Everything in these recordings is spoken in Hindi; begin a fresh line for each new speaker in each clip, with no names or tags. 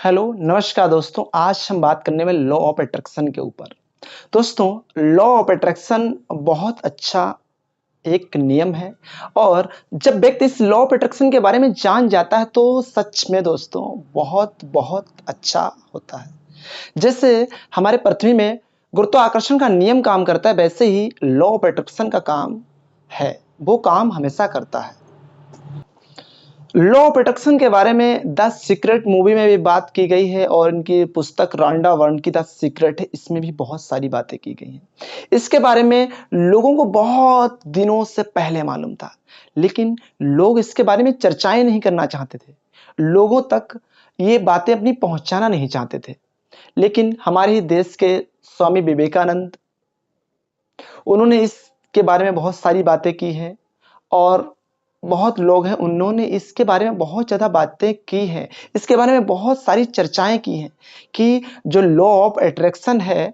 हेलो नमस्कार दोस्तों। आज हम बात करने में लॉ ऑफ अट्रैक्शन के ऊपर। दोस्तों, लॉ ऑफ अट्रैक्शन बहुत अच्छा एक नियम है। और जब व्यक्ति इस लॉ ऑफ अट्रैक्शन के बारे में जान जाता है तो सच में दोस्तों बहुत बहुत अच्छा होता है। जैसे हमारे पृथ्वी में गुरुत्वाकर्षण का नियम काम करता है, वैसे ही लॉ ऑफ अट्रैक्शन का काम है, वो काम हमेशा करता है। लॉ ऑफ अट्रैक्शन के बारे में द सीक्रेट मूवी में भी बात की गई है और इनकी पुस्तक रॉन्डा बर्न की द सीक्रेट है, इसमें भी बहुत सारी बातें की गई हैं। इसके बारे में लोगों को बहुत दिनों से पहले मालूम था, लेकिन लोग इसके बारे में चर्चाएं नहीं करना चाहते थे। लोगों तक ये बातें अपनी पहुंचाना नहीं चाहते थे। लेकिन हमारे ही देश के स्वामी विवेकानंद, उन्होंने इसके बारे में बहुत सारी बातें की हैं। और बहुत लोग हैं, उन्होंने इसके बारे में बहुत ज़्यादा बातें की हैं। इसके बारे में बहुत सारी चर्चाएँ की हैं कि जो लॉ ऑफ अट्रैक्शन है,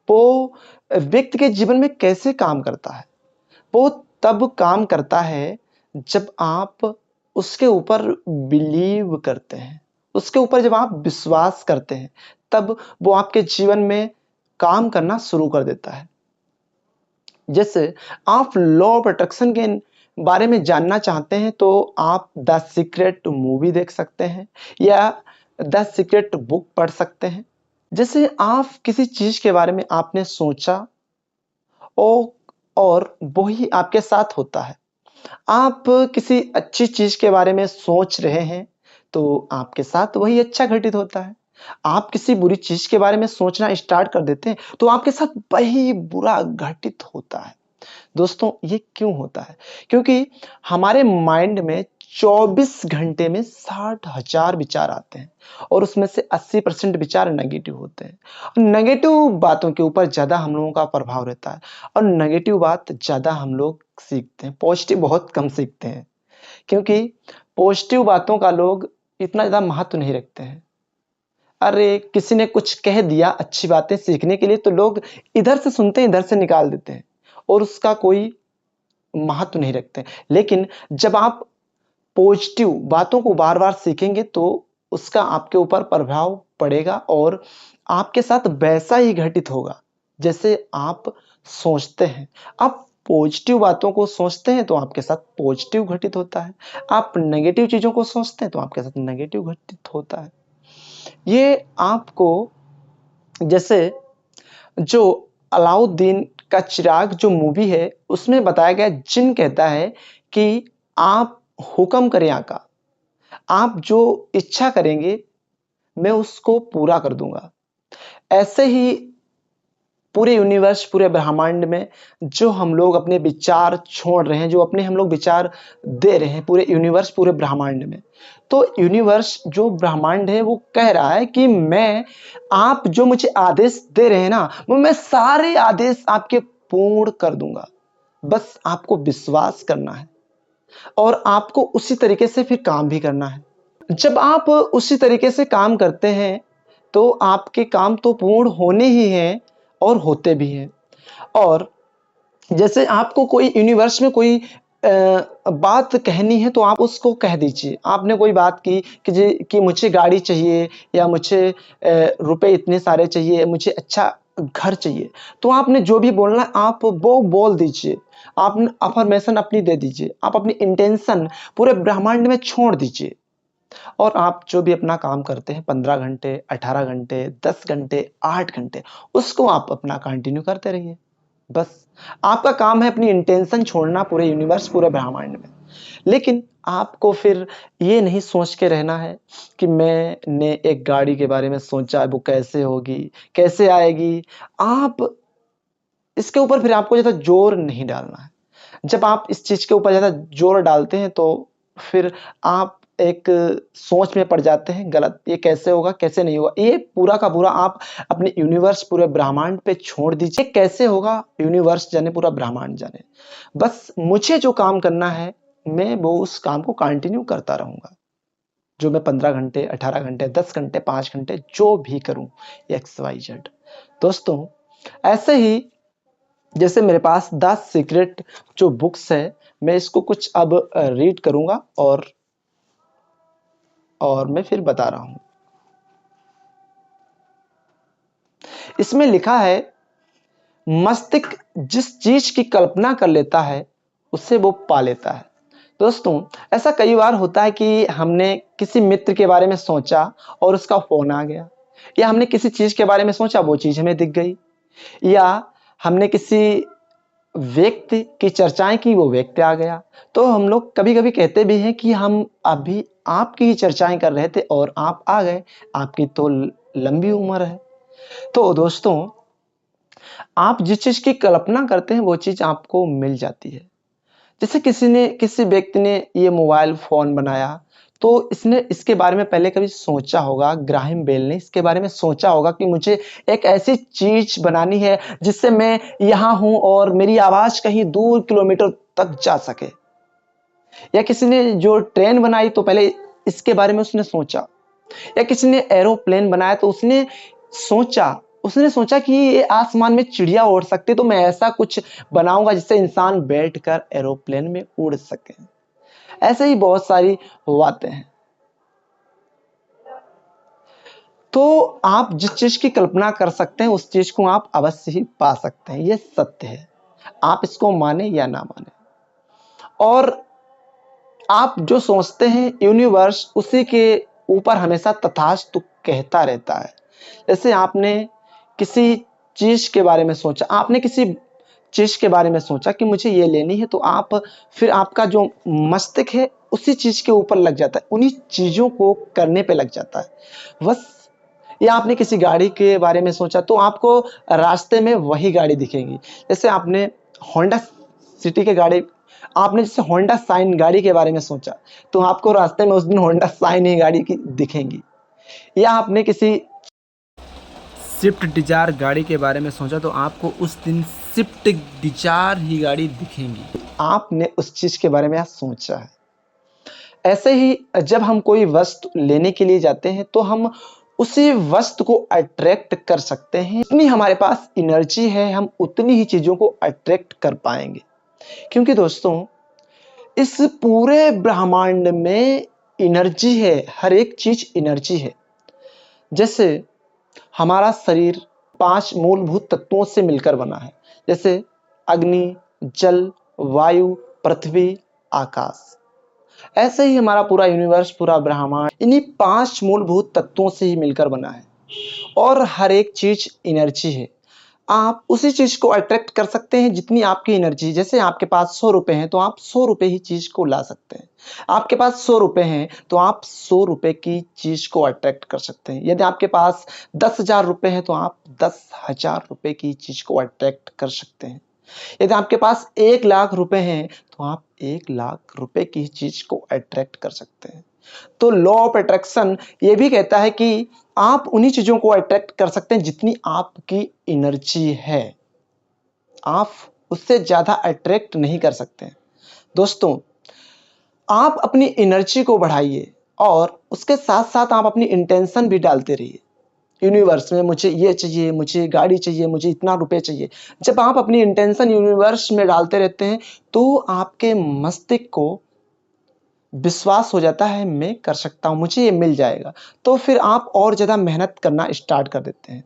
वो व्यक्ति के जीवन में कैसे काम करता है। वो तब काम करता है जब आप उसके ऊपर बिलीव करते हैं, उसके ऊपर जब आप विश्वास करते हैं, तब वो आपके जीवन में काम करना शुरू कर देता है। जैसे आप लॉ ऑफ अट्रैक्शन के बारे में जानना चाहते हैं तो आप द सीक्रेट मूवी देख सकते हैं या द सीक्रेट बुक पढ़ सकते हैं। जैसे आप किसी चीज के बारे में आपने सोचा और वही आपके साथ होता है। आप किसी अच्छी चीज के बारे में सोच रहे हैं तो आपके साथ वही अच्छा घटित होता है। आप किसी बुरी चीज के बारे में सोचना स्टार्ट कर देते हैं तो आपके साथ वही बुरा घटित होता है। दोस्तों, ये क्यों होता है? क्योंकि हमारे माइंड में 24 घंटे में 60,000 विचार आते हैं और उसमें से 80% विचार नेगेटिव होते हैं। नेगेटिव बातों के ऊपर ज़्यादा हम लोगों का प्रभाव रहता है और नेगेटिव बात ज़्यादा हम लोग सीखते हैं, पॉजिटिव बहुत कम सीखते हैं। क्योंकि पॉजिटिव बातों का लोग इतना ज़्यादा महत्व नहीं रखते हैं। अरे, किसी ने कुछ कह दिया अच्छी बातें सीखने के लिए तो लोग इधर से सुनते हैं, इधर से निकाल देते हैं और उसका कोई महत्व नहीं रखते। लेकिन जब आप पॉजिटिव बातों को बार-बार सीखेंगे तो उसका आपके ऊपर प्रभाव पड़ेगा और आपके साथ वैसा ही घटित होगा जैसे आप सोचते हैं। आप पॉजिटिव बातों को सोचते हैं तो आपके साथ पॉजिटिव घटित होता है। आप नेगेटिव चीज़ों को सोचते हैं तो आपके साथ नेगेटिव घटित होता है। ये आपको, जैसे जो अलाउद्दीन का चिराग जो मूवी है, उसमें बताया गया, जिन कहता है कि आप हुक्म करें आका, आप जो इच्छा करेंगे मैं उसको पूरा कर दूंगा। ऐसे ही पूरे यूनिवर्स, पूरे ब्रह्मांड में जो हम लोग अपने विचार छोड़ रहे हैं, जो अपने हम लोग विचार दे रहे हैं पूरे यूनिवर्स, पूरे ब्रह्मांड में, तो यूनिवर्स जो ब्रह्मांड है वो कह रहा है कि मैं, आप जो मुझे आदेश दे रहे हैं ना, वो मैं सारे आदेश आपके पूर्ण कर दूंगा। बस आपको विश्वास करना है और आपको उसी तरीके से फिर काम भी करना है। जब आप उसी तरीके से काम करते हैं तो आपके काम तो पूर्ण होने ही हैं और होते भी हैं। और जैसे आपको कोई यूनिवर्स में कोई बात कहनी है तो आप उसको कह दीजिए। आपने कोई बात की कि मुझे गाड़ी चाहिए या मुझे रुपए इतने सारे चाहिए, मुझे अच्छा घर चाहिए। तो आपने जो भी बोलना है आप वो बोल दीजिए। आप अफर्मेशन अपनी दे दीजिए। आप अपनी इंटेंशन पूरे ब्रह्मांड में छोड़ दीजिए। और आप जो भी अपना काम करते हैं 15 घंटे, 18 घंटे, 10 घंटे, 8 घंटे, उसको आप अपना कंटिन्यू करते रहिए। बस आपका काम है अपनी इंटेंशन छोड़ना पूरे यूनिवर्स, पूरे ब्रह्मांड में। लेकिन आपको फिर ये नहीं सोच के रहना है कि मैंने एक गाड़ी के बारे में सोचा, वो कैसे होगी, कैसे आएगी। आप इसके ऊपर फिर आपको ज़्यादा जोर नहीं डालना है। जब आप इस चीज़ के ऊपर ज़्यादा जोर डालते हैं तो फिर आप एक सोच में पड़ जाते हैं गलत, ये कैसे होगा, कैसे नहीं होगा। ये पूरा का पूरा आप अपने यूनिवर्स, पूरे ब्रह्मांड पे छोड़ दीजिए। कैसे होगा यूनिवर्स जाने, पूरा ब्रह्मांड जाने। बस मुझे जो काम करना है मैं वो उस काम को कंटिन्यू करता रहूँगा। जो मैं 15 घंटे, 18 घंटे, 10 घंटे, 5 घंटे जो भी करूँ, एक्स वाई जेड। दोस्तों, ऐसे ही जैसे मेरे पास द सीक्रेट जो बुक्स है, मैं इसको कुछ अब रीड करूंगा और मैं फिर बता रहा हूँ। इसमें लिखा है, मस्तिष्क जिस चीज की कल्पना कर लेता है उसे वो पा लेता है। दोस्तों, ऐसा कई बार होता है कि हमने किसी मित्र के बारे में सोचा और उसका फोन आ गया, या हमने किसी चीज के बारे में सोचा, वो चीज हमें दिख गई, या हमने किसी व्यक्ति की चर्चाएं की, वो व्यक्ति आ गया। तो हम लोग कभी कभी कहते भी हैं कि हम अभी आपकी ही चर्चाएं कर रहे थे और आप आ गए, आपकी तो लंबी उम्र है। तो दोस्तों, आप जिस चीज की कल्पना करते हैं वो चीज आपको मिल जाती है। जैसे किसी व्यक्ति ने ये मोबाइल फोन बनाया, तो इसने इसके बारे में पहले कभी सोचा होगा, ग्राहम बेल ने इसके बारे में सोचा होगा कि मुझे एक ऐसी चीज बनानी है जिससे मैं यहां हूं और मेरी आवाज कहीं दूर किलोमीटर तक जा सके। या किसी ने जो ट्रेन बनाई तो पहले इसके बारे में उसने सोचा, या किसी ने एरोप्लेन बनाया तो सोचा उसने सोचा कि ये आसमान में चिड़िया उड़ सकती, तो मैं ऐसा कुछ बनाऊंगा जिससे इंसान बैठकर एरोप्लेन में उड़ सके। ऐसे ही बहुत सारी बातें हैं। तो आप जिस चीज की कल्पना कर सकते हैं उस चीज को आप अवश्य ही पा सकते हैं, ये सत्य है, आप इसको माने या ना माने। और आप जो सोचते हैं यूनिवर्स उसी के ऊपर हमेशा तथास्तु कहता रहता है। जैसे आपने किसी चीज के बारे में सोचा, आपने किसी चीज के बारे में सोचा कि मुझे ये लेनी है, तो आप फिर आपका जो मस्तिष्क है उसी चीज के ऊपर लग जाता है, उन्हीं चीजों को करने पे लग जाता है बस। या आपने किसी गाड़ी के बारे में सोचा तो आपको रास्ते में वही गाड़ी दिखेगी। जैसे आपने होंडा सिटी के गाड़ी आपने जैसे होंडा साइन गाड़ी के बारे में सोचा, तो आपको रास्ते में उस दिन होंडा साइन ही गाड़ी की दिखेंगी। या आपने किसी स्विफ्ट डिजायर गाड़ी के बारे में सोचा, तो आपको उस दिन स्विफ्ट डिजायर ही गाड़ी दिखेंगी। आपने उस चीज के बारे में आज सोचा है। ऐसे ही जब हम कोई वस्तु लेने के लिए जाते हैं तो हम उसी वस्तु को अट्रैक्ट कर सकते हैं। जितनी हमारे पास एनर्जी है हम उतनी ही चीजों को अट्रैक्ट कर पाएंगे, क्योंकि दोस्तों इस पूरे ब्रह्मांड में एनर्जी है, हर एक चीज एनर्जी है। जैसे हमारा शरीर 5 मूलभूत तत्वों से मिलकर बना है, जैसे अग्नि, जल, वायु, पृथ्वी, आकाश। ऐसे ही हमारा पूरा यूनिवर्स, पूरा ब्रह्मांड इन्हीं 5 मूलभूत तत्वों से ही मिलकर बना है, और हर एक चीज एनर्जी है। आप उसी चीज को अट्रैक्ट कर सकते हैं जितनी आपकी एनर्जी। जैसे आपके पास 100 रुपए हैं तो आप 100 रुपए ही चीज को ला सकते हैं। आपके पास 100 रुपए हैं तो आप 100 रुपए की चीज को अट्रैक्ट कर सकते हैं। यदि आपके पास 10,000 रुपए हैं तो आप 10,000 रुपए की चीज को अट्रैक्ट कर सकते हैं। यदि आपके पास 1,00,000 रुपए हैं तो आप 1,00,000 रुपए की चीज को अट्रैक्ट कर सकते हैं। तो लॉ ऑफ अट्रैक्शन ये भी कहता है कि आप उन्हीं चीजों को अट्रैक्ट कर सकते हैं जितनी आपकी एनर्जी है, आप उससे ज्यादा अट्रैक्ट नहीं कर सकते। दोस्तों, आप अपनी एनर्जी को बढ़ाइए और उसके साथ साथ आप अपनी इंटेंशन भी डालते रहिए यूनिवर्स में। मुझे ये चाहिए, मुझे गाड़ी चाहिए, मुझे इतना रुपए चाहिए। जब आप अपनी इंटेंशन यूनिवर्स में डालते रहते हैं तो आपके मस्तिष्क को विश्वास हो जाता है, मैं कर सकता हूं, मुझे ये मिल जाएगा। तो फिर आप और ज्यादा मेहनत करना स्टार्ट कर देते हैं,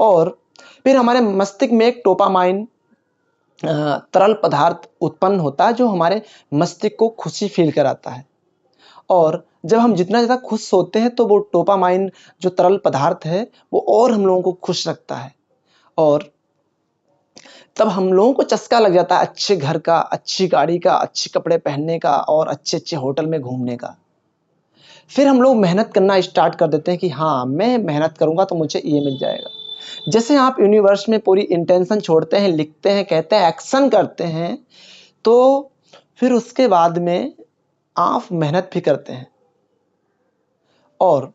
और फिर हमारे मस्तिष्क में एक डोपामाइन तरल पदार्थ उत्पन्न होता है जो हमारे मस्तिष्क को खुशी फील कराता है। और जब हम जितना ज्यादा खुश होते हैं तो वो डोपामाइन जो तरल पदार्थ है वो और हम लोगों को खुश रखता है, और तब हम लोगों को चस्का लग जाता है अच्छे घर का, अच्छी गाड़ी का, अच्छे कपड़े पहनने का और अच्छे अच्छे होटल में घूमने का। फिर हम लोग मेहनत करना स्टार्ट कर देते हैं कि हाँ, मैं मेहनत करूंगा तो मुझे ये मिल जाएगा। जैसे आप यूनिवर्स में पूरी इंटेंशन छोड़ते हैं, लिखते हैं, कहते हैं, एक्शन करते हैं, तो फिर उसके बाद में आप मेहनत भी करते हैं। और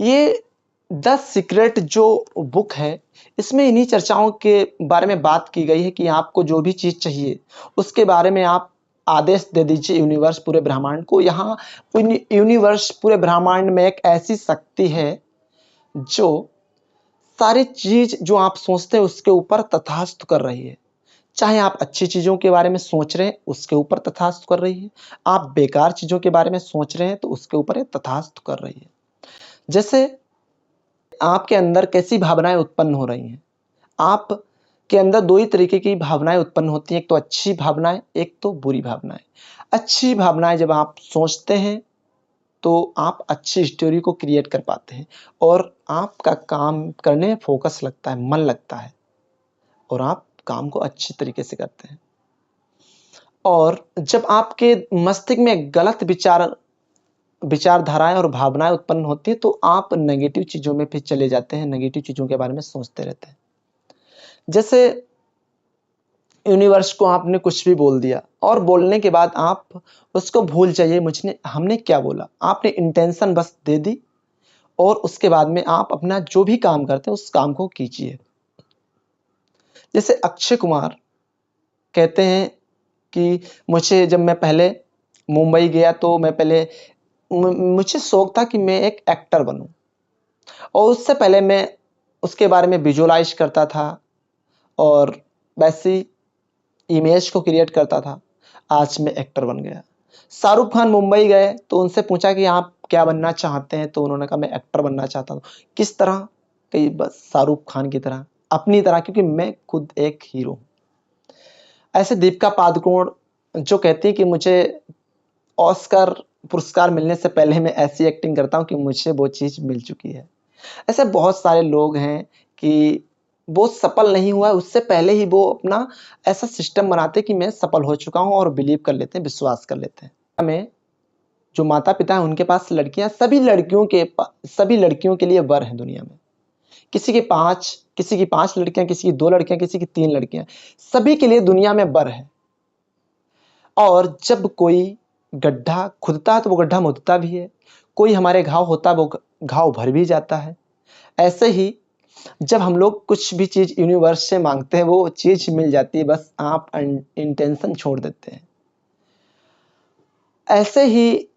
ये द सीक्रेट जो बुक है, इसमें इन्हीं चर्चाओं के बारे में बात की गई है कि आपको जो भी चीज चाहिए उसके बारे में आप आदेश दे दीजिए यूनिवर्स, पूरे ब्रह्मांड को। यहाँ यूनिवर्स, पूरे ब्रह्मांड में एक ऐसी शक्ति है जो सारी चीज जो आप सोचते हैं उसके ऊपर तथास्तु कर रही है। चाहे आप अच्छी चीजों के बारे में सोच रहे हैं उसके ऊपर तथास्तु कर रही है, आप बेकार चीजों के बारे में सोच रहे हैं तो उसके ऊपर तथास्तु कर रही है। जैसे आपके अंदर कैसी भावनाएं उत्पन्न हो रही हैं। आप के अंदर दो ही तरीके की भावनाएं उत्पन्न होती हैं, एक तो अच्छी भावनाएं, एक तो बुरी भावनाएं। अच्छी भावनाएं जब आप सोचते हैं तो आप अच्छी स्टोरी को क्रिएट कर पाते हैं और आपका काम करने में फोकस लगता है, मन लगता है और आप काम को अच्छी तरीके से करते हैं। और जब आपके मस्तिष्क में गलत विचारधाराएं और भावनाएं उत्पन्न होती है तो आप नेगेटिव चीजों में फिर चले जाते हैं, नेगेटिव चीजों के बारे में सोचते रहते हैं। जैसे यूनिवर्स को आपने कुछ भी बोल दिया और बोलने के बाद आप उसको भूल जाइए, मुझने हमने क्या बोला, आपने इंटेंशन बस दे दी और उसके बाद में आप अपना जो भी काम करते हैं उस काम को कीजिए। जैसे अक्षय कुमार कहते हैं कि मुझे जब मैं पहले मुंबई गया तो मैं पहले मुझे शौक था कि मैं एक एक्टर बनूं और उससे पहले मैं उसके बारे में विजुअलाइज करता था और वैसी इमेज को क्रिएट करता था। आज मैं एक्टर बन गया। शाहरुख खान मुंबई गए तो उनसे पूछा कि आप क्या बनना चाहते हैं, तो उन्होंने कहा मैं एक्टर बनना चाहता हूँ। किस तरह? कि बस शाहरुख खान की तरह, अपनी तरह, क्योंकि मैं खुद एक हीरो हूँ। ऐसे दीपिका पादुकोण जो कहती है कि मुझे ऑस्कर पुरस्कार मिलने से पहले मैं ऐसी एक्टिंग करता हूँ कि मुझे वो चीज़ मिल चुकी है। ऐसे बहुत सारे लोग हैं कि वो सफल नहीं हुआ है, उससे पहले ही वो अपना ऐसा सिस्टम बनाते हैं कि मैं सफल हो चुका हूँ और बिलीव कर लेते हैं, विश्वास कर लेते हैं। हमें जो माता-पिता हैं उनके पास लड़कियाँ, सभी लड़कियों के लिए वर हैं दुनिया में। किसी की 5 लड़कियाँ, किसी की 2 लड़कियाँ, किसी की 3 लड़कियाँ। सभी के लिए दुनिया में वर है। और जब कोई गड्ढा खुदता है तो वो गड्ढा मुदता भी है। कोई हमारे घाव होता है वो घाव भर भी जाता है। ऐसे ही जब हम लोग कुछ भी चीज़ यूनिवर्स से माँगते हैं वो चीज़ मिल जाती है, बस आप इंटेंशन छोड़ देते हैं। ऐसे ही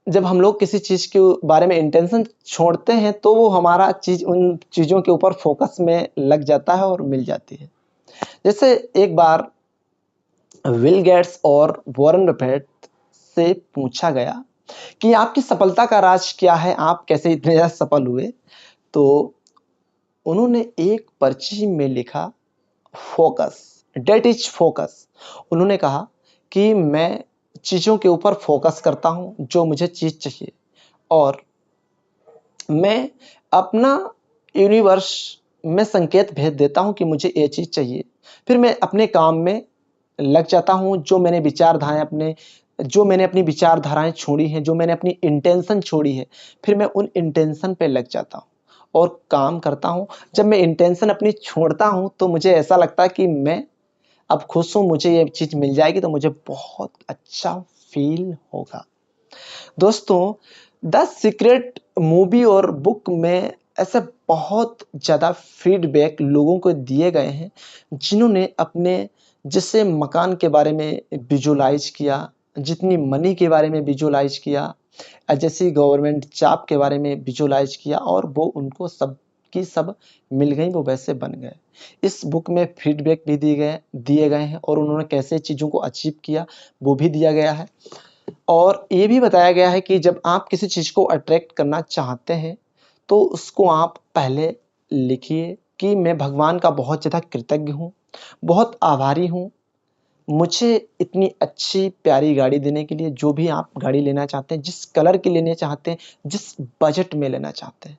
जब हम लोग किसी चीज़ के बारे में इंटेंशन छोड़ते हैं तो वो हमारा चीज़ उन चीज़ों के ऊपर फोकस में लग जाता है और मिल जाती है। जैसे एक बार बिल गेट्स और वॉरेन बफेट से पूछा गया कि आपकी सफलता का राज क्या है? आप कैसे इतने ज़्यादा सफल हुए? तो उन्होंने एक पर्ची में लिखा फोकस, डेट इज फोकस। उन्होंने कहा कि मैं चीज़ों के ऊपर फोकस करता हूँ जो मुझे चीज़ चाहिए और मैं अपना यूनिवर्स में संकेत भेज देता हूँ कि मुझे ये चीज़ चाहिए। फिर मैं अपने काम में लग जाता हूँ, जो मैंने अपनी विचारधाराएँ छोड़ी हैं, जो मैंने अपनी इंटेंशन छोड़ी है, फिर मैं उन इंटेंशन पे लग जाता हूँ और काम करता हूँ। जब मैं इंटेंशन अपनी छोड़ता हूँ तो मुझे ऐसा लगता है कि मैं अब खुश हूँ, मुझे ये चीज़ मिल जाएगी तो मुझे बहुत अच्छा फ़ील होगा। दोस्तों, द सीक्रेट मूवी और बुक में ऐसे बहुत ज़्यादा फीडबैक लोगों को दिए गए हैं, जिन्होंने अपने जैसे मकान के बारे में विजुअलाइज़ किया, जितनी मनी के बारे में विजुअलाइज़ किया, जैसी गवर्नमेंट जॉब के बारे में विजुअलाइज़ किया और वो उनको सब की सब मिल गई, वो वैसे बन गए। इस बुक में फीडबैक भी दिए गए हैं और उन्होंने कैसे चीज़ों को अचीव किया, वो भी दिया गया है। और ये भी बताया गया है कि जब आप किसी चीज़ को अट्रैक्ट करना चाहते हैं, तो उसको आप पहले लिखिए कि मैं भगवान का बहुत ज़्यादा कृतज्ञ हूँ, बहुत आभारी हूँ, मुझे इतनी अच्छी प्यारी गाड़ी देने के लिए। जो भी आप गाड़ी लेना चाहते हैं, जिस कलर की लेना चाहते हैं, जिस बजट में लेना चाहते हैं,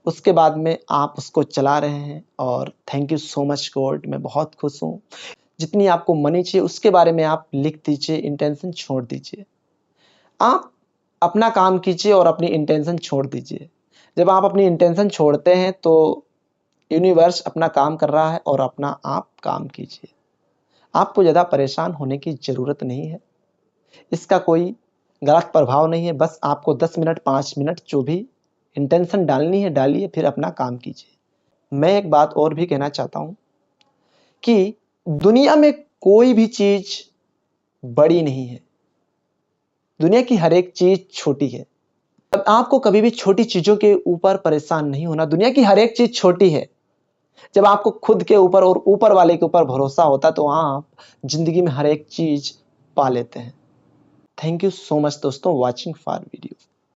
उसके बाद में आप उसको चला रहे हैं और thank you so much God, मैं बहुत खुश हूँ। जितनी आपको मनी चाहिए उसके बारे में आप लिख दीजिए, इंटेंशन छोड़ दीजिए। आप अपना काम कीजिए और अपनी इंटेंशन छोड़ दीजिए। जब आप अपनी इंटेंशन छोड़ते हैं तो यूनिवर्स अपना काम कर रहा है और अपना आप काम कीजिए। आपको ज़्यादा परेशान होने की ज़रूरत नहीं है। इसका कोई गलत प्रभाव नहीं है, बस आपको 10 मिनट, 5 मिनट जो भी इंटेंशन डालनी है डालिए, फिर अपना काम कीजिए। मैं एक बात और भी कहना चाहता हूँ कि दुनिया में कोई भी चीज़ बड़ी नहीं है। दुनिया की हर एक चीज़ छोटी है। अब आपको कभी भी छोटी चीज़ों के ऊपर परेशान नहीं होना। दुनिया की हर एक चीज़ छोटी है। जब आपको खुद के ऊपर और ऊपर वाले के ऊपर भरोसा होता है तो आप ज़िंदगी में हर एक चीज़ पा लेते हैं। थैंक यू सो मच दोस्तों, वॉचिंग फॉर वीडियो।